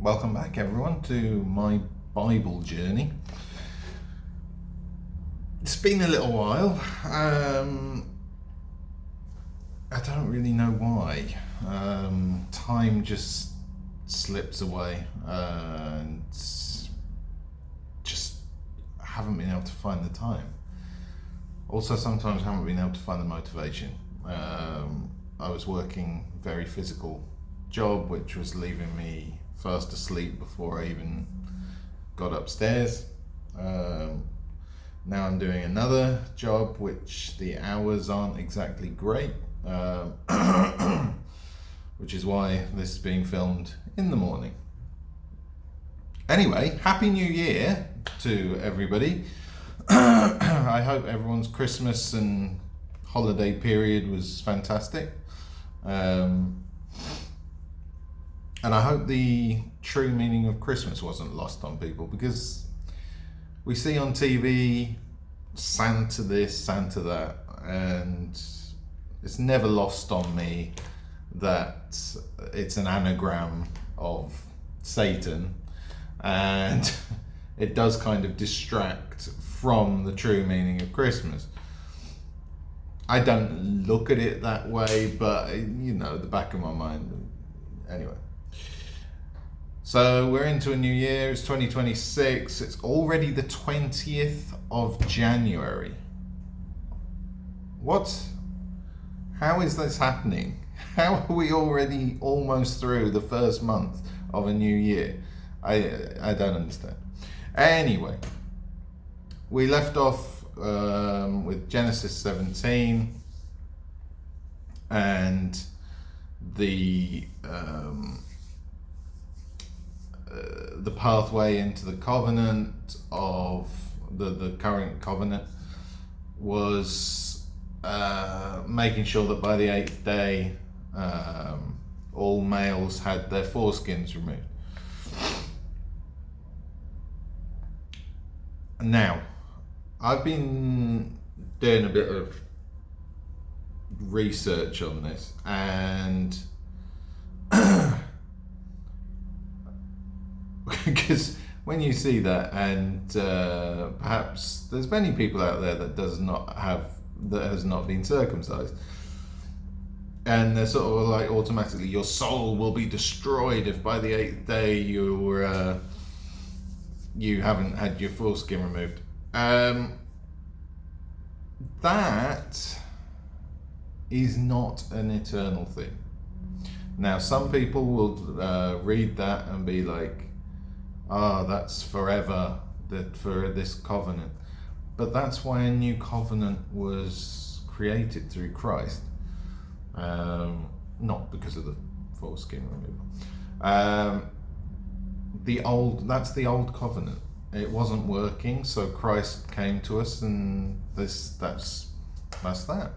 Welcome back, everyone, to my Bible journey. It's been a little while. I don't really know why. Time just slips away, and just haven't been able to find the time. Also, sometimes haven't been able to find the motivation. I was working a very physical job, which was leaving me fast asleep before I even got upstairs. Now I'm doing another job, which the hours aren't exactly great, which is why this is being filmed in the morning. Anyway, Happy New Year to everybody. I hope everyone's Christmas and holiday period was fantastic. And I hope the true meaning of Christmas wasn't lost on people, because we see on TV Santa this, Santa that, and it's never lost on me that it's an anagram of Satan, and it does kind of distract from the true meaning of Christmas. I don't look at it that way, but the back of my mind. Anyway. So we're into a new year, it's 2026, it's already the 20th of January. What? How is this happening? How are we already almost through the first month of a new year? I don't understand. Anyway, we left off with Genesis 17 and the pathway into the covenant of the current covenant was making sure that by the 8th day all males had their foreskins removed. Now, I've been doing a bit of research on this, and because when you see that, and perhaps there's many people out there that has not been circumcised, and they're sort of like automatically, your soul will be destroyed if by the 8th day you haven't had your foreskin removed. That is not an eternal thing. Now, some people will read that and be like, that's forever, that for this covenant. But that's why a new covenant was created through Christ, not because of the foreskin removal. That's the old covenant. It wasn't working, so Christ came to us, and that's that.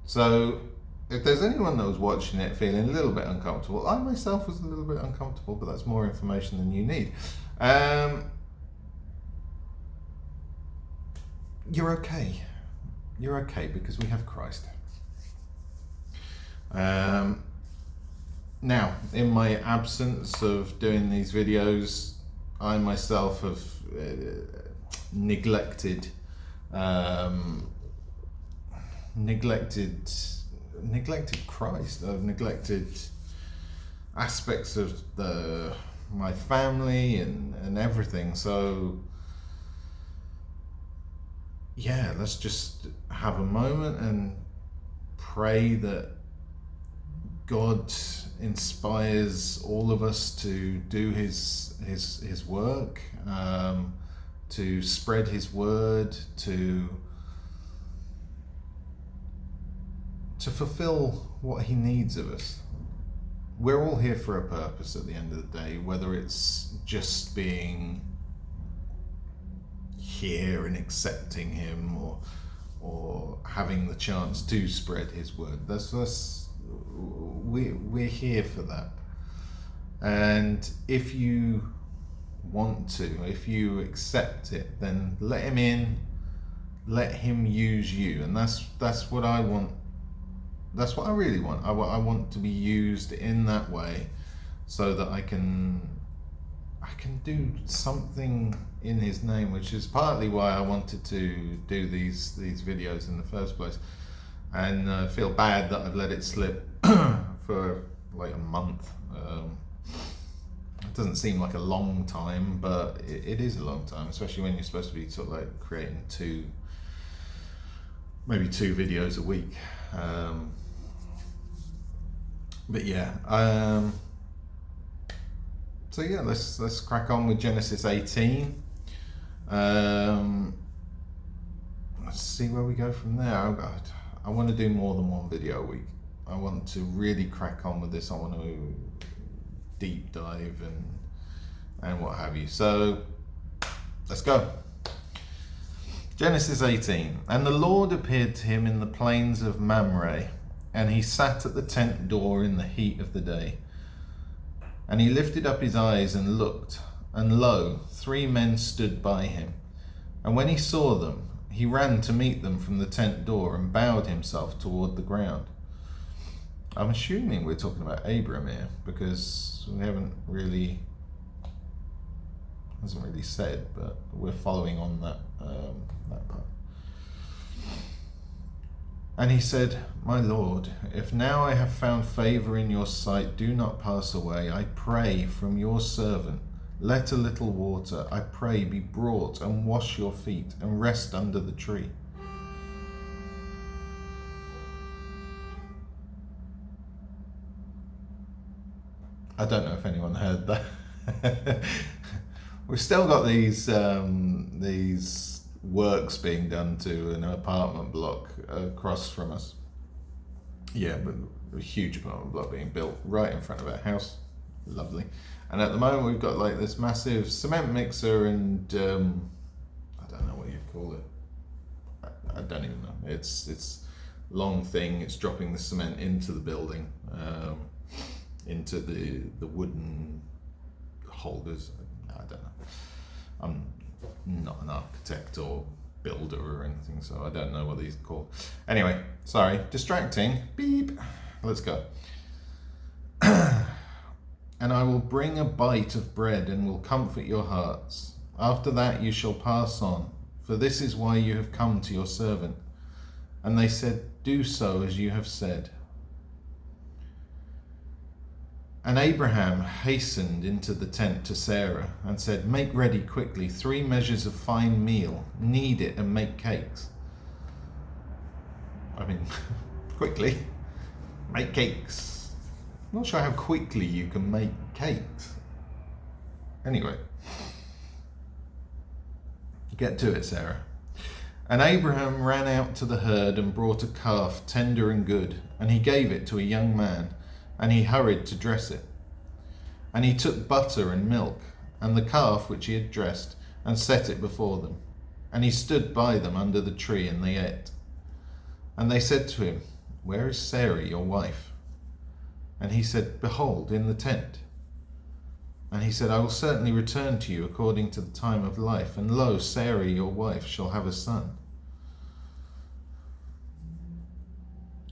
So if there's anyone that was watching it feeling a little bit uncomfortable, I myself was a little bit uncomfortable, but that's more information than you need. You're okay. You're okay because we have Christ. Now, in my absence of doing these videos, I myself have neglected Christ. I've neglected aspects of my family and everything. So yeah, let's just have a moment and pray that God inspires all of us to do his work, to spread his word, to fulfill what he needs of us. We're all here for a purpose at the end of the day, whether it's just being here and accepting him, or having the chance to spread his word. We're here for that. And if you want to, if you accept it, then let him in, let him use you. And that's what I want. That's what I really want. I want to be used in that way, so that I can do something in his name, which is partly why I wanted to do these videos in the first place. And I feel bad that I've let it slip for like a month. It doesn't seem like a long time, but it is a long time, especially when you're supposed to be sort of like creating maybe two videos a week. But yeah, so yeah, let's crack on with Genesis 18. Let's see where we go from there. I want to do more than one video a week. I want to really crack on with this. I want to deep dive and what have you. So let's go. Genesis 18. And the Lord appeared to him in the plains of Mamre, and he sat at the tent door in the heat of the day. And he lifted up his eyes and looked, and lo, 3 men stood by him. And when he saw them, he ran to meet them from the tent door and bowed himself toward the ground. I'm assuming we're talking about Abram here, because we hasn't really said, but we're following on that part. And he said, My Lord, if now I have found favor in your sight, do not pass away. I pray from your servant. Let a little water, I pray, be brought, and wash your feet, and rest under the tree. I don't know if anyone heard that. We've still got these works being done to an apartment block across from us. Yeah, but a huge apartment block being built right in front of our house. Lovely. And at the moment we've got like this massive cement mixer and I don't know what you'd call it. I don't even know. It's long thing. It's dropping the cement into the building, into the wooden holders. I don't know. I'm not an architect or builder or anything, so I don't know what these are called. Anyway, sorry, distracting. Beep. Let's go. And I will bring a bite of bread and will comfort your hearts. After that you shall pass on, for this is why you have come to your servant. And they said, Do so as you have said. And Abraham hastened into the tent to Sarah and said, Make ready quickly 3 measures of fine meal, knead it and make cakes. I mean, quickly, make cakes. I'm not sure how quickly you can make cakes. Anyway, get to it, Sarah. And Abraham ran out to the herd and brought a calf, tender and good, and he gave it to a young man, and he hurried to dress it. And he took butter and milk, and the calf which he had dressed, and set it before them. And he stood by them under the tree, and they ate. And they said to him, Where is Sarah, your wife? And he said, Behold, in the tent. And he said, I will certainly return to you according to the time of life, and lo, Sarah, your wife, shall have a son.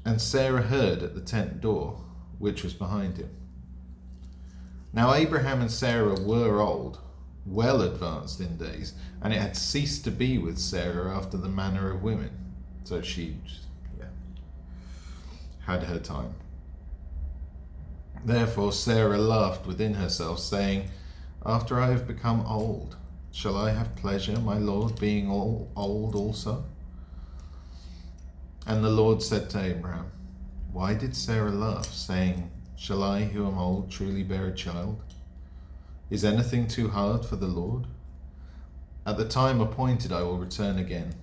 And Sarah heard at the tent door, which was behind him. Now Abraham and Sarah were old, well advanced in days, and it had ceased to be with Sarah after the manner of women. So she had her time. Therefore Sarah laughed within herself, saying, After I have become old, shall I have pleasure, my Lord, being old also? And the Lord said to Abraham, Why did Sarah laugh, saying, Shall I, who am old, truly bear a child? Is anything too hard for the Lord? At the time appointed I will return again,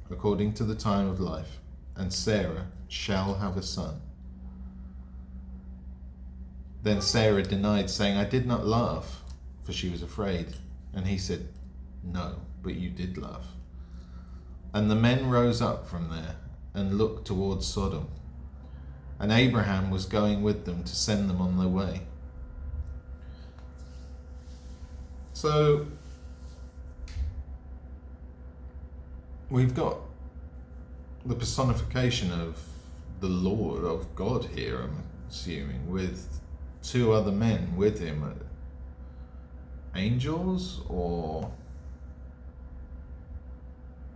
according to the time of life, and Sarah shall have a son. Then Sarah denied, saying, I did not laugh, for she was afraid. And he said, No, but you did laugh. And the men rose up from there and looked towards Sodom. And Abraham was going with them to send them on their way. So we've got the personification of the Lord, of God here, I'm assuming, with two other men with him, angels, or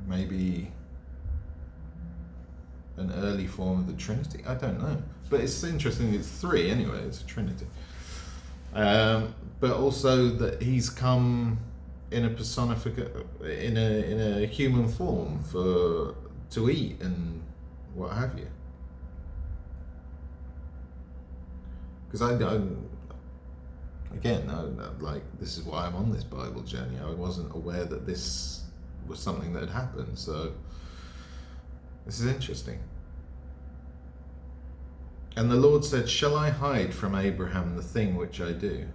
maybe an early form of the Trinity. I don't know, but it's interesting. It's three anyway. It's a Trinity, but also that he's come in a in a human form to eat and what have you. Because like, this is why I'm on this Bible journey. I wasn't aware that this was something that had happened, so this is interesting. And the Lord said, "Shall I hide from Abraham the thing which I do?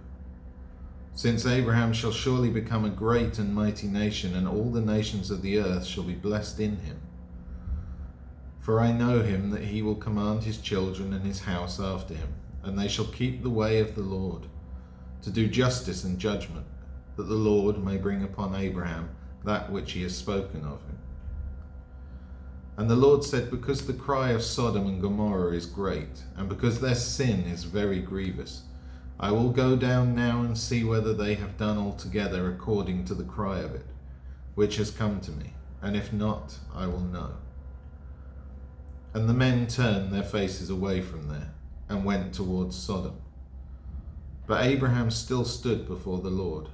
Since Abraham shall surely become a great and mighty nation, and all the nations of the earth shall be blessed in him. For I know him, that he will command his children and his house after him, and they shall keep the way of the Lord, to do justice and judgment, that the Lord may bring upon Abraham that which he has spoken of him." And the Lord said, "Because the cry of Sodom and Gomorrah is great, and because their sin is very grievous, I will go down now and see whether they have done altogether according to the cry of it, which has come to me, and if not, I will know." And the men turned their faces away from there, and went towards Sodom. But Abraham still stood before the Lord.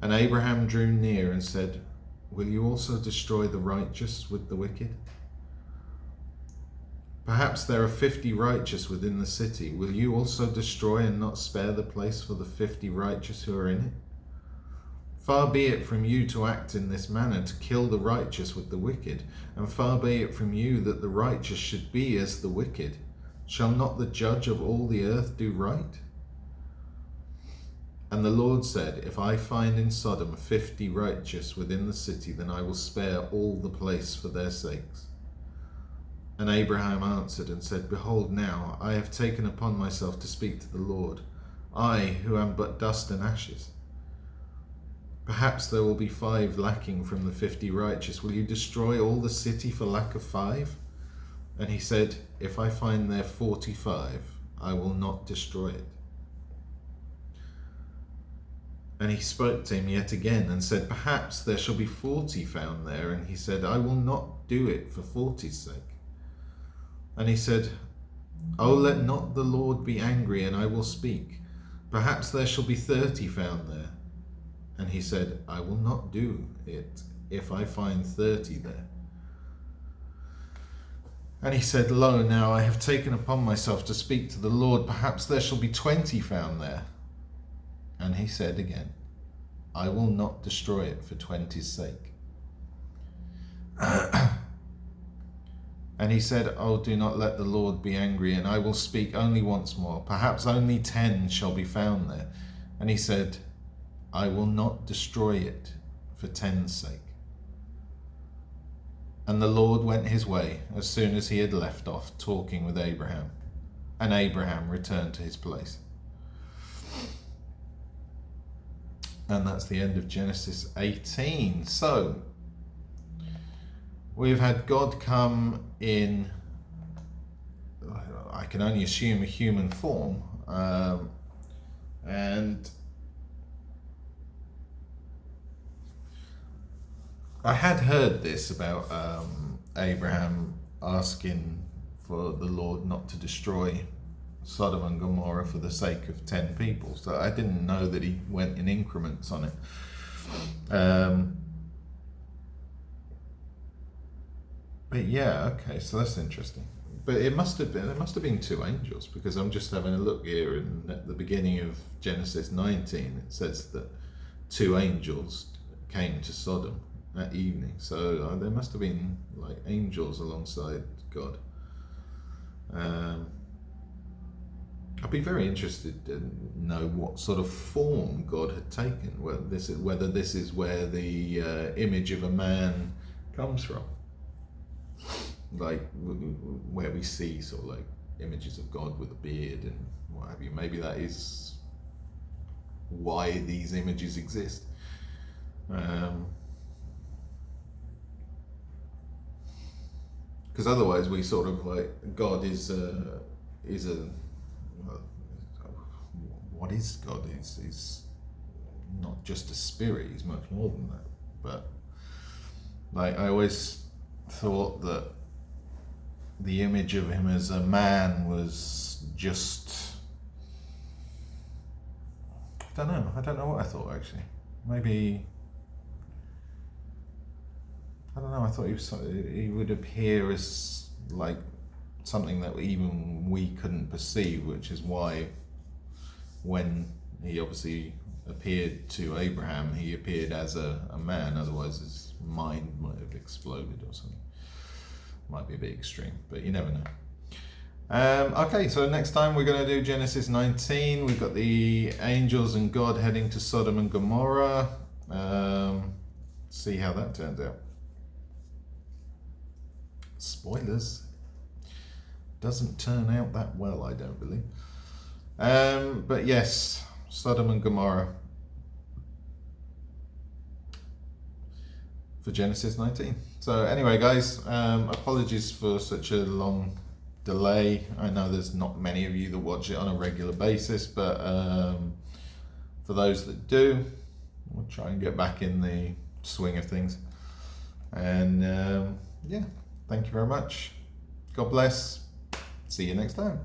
And Abraham drew near and said, "Will you also destroy the righteous with the wicked? Perhaps there are 50 righteous within the city. Will you also destroy and not spare the place for the 50 righteous who are in it? Far be it from you to act in this manner, to kill the righteous with the wicked, and far be it from you that the righteous should be as the wicked. Shall not the judge of all the earth do right?" And the Lord said, "If I find in Sodom 50 righteous within the city, then I will spare all the place for their sakes." And Abraham answered and said, "Behold, now I have taken upon myself to speak to the Lord, I who am but dust and ashes. Perhaps there will be 5 lacking from the 50 righteous. Will you destroy all the city for lack of 5? And he said, "If I find there 45, I will not destroy it." And he spoke to him yet again and said, "Perhaps there shall be 40 found there." And he said, "I will not do it for 40's sake." And he said, "Oh, let not the Lord be angry, and I will speak. Perhaps there shall be 30 found there." And he said, "I will not do it if I find 30 there." And he said, "Lo, now I have taken upon myself to speak to the Lord. Perhaps there shall be 20 found there." And he said again, "I will not destroy it for 20's sake." And he said, "Oh, do not let the Lord be angry, and I will speak only once more. Perhaps only 10 shall be found there." And he said, "I will not destroy it for 10's sake." And the Lord went his way as soon as he had left off talking with Abraham, and Abraham returned to his place. And that's the end of Genesis 18. So, we've had God come in, I can only assume, a human form, and I had heard this about Abraham asking for the Lord not to destroy Sodom and Gomorrah for the sake of 10 people. So I didn't know that he went in increments on it. But yeah, okay, so that's interesting. But there must have been 2 angels, because I'm just having a look here, and at the beginning of Genesis 19 it says that 2 angels came to Sodom that evening. So there must have been like angels alongside God. I'd be very interested to know what sort of form God had taken, whether this is where the image of a man comes from, like where we see sort of like images of God with a beard and what have you. Maybe that is why these images exist. Because otherwise we sort of like God is a what is God? He's not just a spirit, he's much more than that. But like, I always thought that the image of him as a man was just, I don't know what I thought actually. Maybe, I don't know, I thought he would appear as like something that even we couldn't perceive, which is why when he obviously appeared to Abraham, he appeared as a man, otherwise his mind might have exploded or something. Might be a bit extreme, but you never know. Okay, so next time we're going to do Genesis 19. We've got the angels and God heading to Sodom and Gomorrah. See how that turns out. Spoilers. Doesn't turn out that well, I don't believe. But yes, Sodom and Gomorrah for Genesis 19. So anyway, guys, apologies for such a long delay. I know there's not many of you that watch it on a regular basis, but for those that do, we'll try and get back in the swing of things. And yeah, thank you very much. God bless. See you next time.